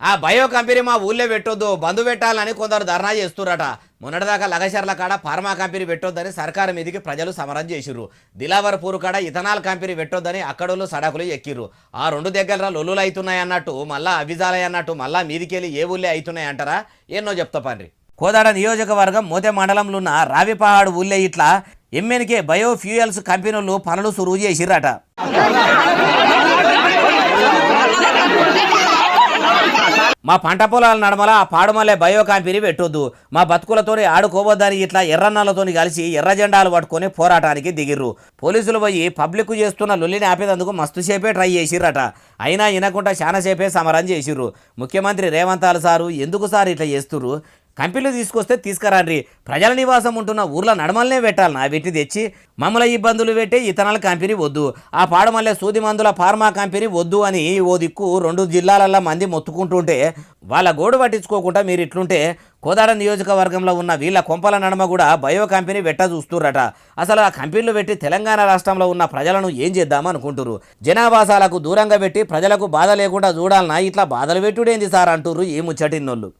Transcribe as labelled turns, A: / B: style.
A: ఆ bio company మా ఊళ్ళో పెట్టొద్దు, బంధు పెట్టాలని కొందరు ధర్నా చేస్తురట. మొన్నటిదాకా లగచర్ల కాడ ఫార్మా కంపెనీ పెట్టొద్దని సర్కారు మీదికి ప్రజలు సమరం చేసిర్రు. దిలావర్పూర్ కాడ ఇథనాల్ కంపెనీ పెట్టొద్దని అక్కడోళ్ళు సడకులు ఎక్కిర్రు. ఆ రెండు దగ్గర లొల్లులు అవుతున్నాయి అన్నట్టు మళ్ళా అవిజాలయ్య అన్నట్టు మళ్ళా మీదికెళ్ళి ఏ ఊళ్ళే అవుతున్నాయి అంటారా? ఎన్నో చెప్తా పండ్రి. కోదాడ నియోజకవర్గం మోతే మండలంలో ఉన్న రావిపహాడు ఊళ్ళే ఇట్లా ఎంఎన్కే బయో ఫ్యూయల్స్ కంపెనీలు పనులు సురువు చేసిర్రట. మా పంట పొలాల నడమల ఆ పాడుమల్లె బయో కంపెనీ పెట్టొద్దు, మా బతుకులతోని ఆడుకోవద్దని ఇట్లా ఎర్రన్నలతోని కలిసి ఎర్ర జెండాలు పట్టుకొని పోరాటానికి దిగిర్రు. పోలీసులు పోయి పబ్లిక్ చేస్తున్న లొల్లిని ఆపేందుకు మస్తు సేపే ట్రై చేసిర్రట. అయినా వినకుండా చాలాసేపే సమరం చేసిర్రు. ముఖ్యమంత్రి రేవంత్ సారు ఎందుకు సార్ ఇట్లా చేస్తుర్రు? కంపెనీలు తీసుకొస్తే తీసుకురాండ్రి, ప్రజల నివాసం ఉంటున్న ఊర్ల నడమలనే పెట్టాలనా? పెట్టి తెచ్చి మమ్మల్ని ఇబ్బందులు పెట్టే ఇతనాల కంపెనీ వద్దు, ఆ పాడుమల్లె సూది మందుల ఫార్మా కంపెనీ వద్దు అని ఓ దిక్కు రెండు జిల్లాలల్లో మంది మొత్తుకుంటుంటే వాళ్ళ గోడు పట్టించుకోకుండా మీరు ఇట్లుంటే కోదాడ నియోజకవర్గంలో ఉన్న వీళ్ళ కొంపల నడమ కూడా బయో కంపెనీ పెట్ట చూస్తుర్రట. అసలు ఆ కంపెనీలు పెట్టి తెలంగాణ రాష్ట్రంలో ఉన్న ప్రజలను ఏం చేద్దామనుకుంటున్నారు? జనావాసాలకు దూరంగా పెట్టి ప్రజలకు బాధ లేకుండా చూడాలన్నా ఇట్లా బాధలు పెట్టుడేంది సార్ అంటుర్రు ఈ ముచ్చటిన్నోళ్ళు.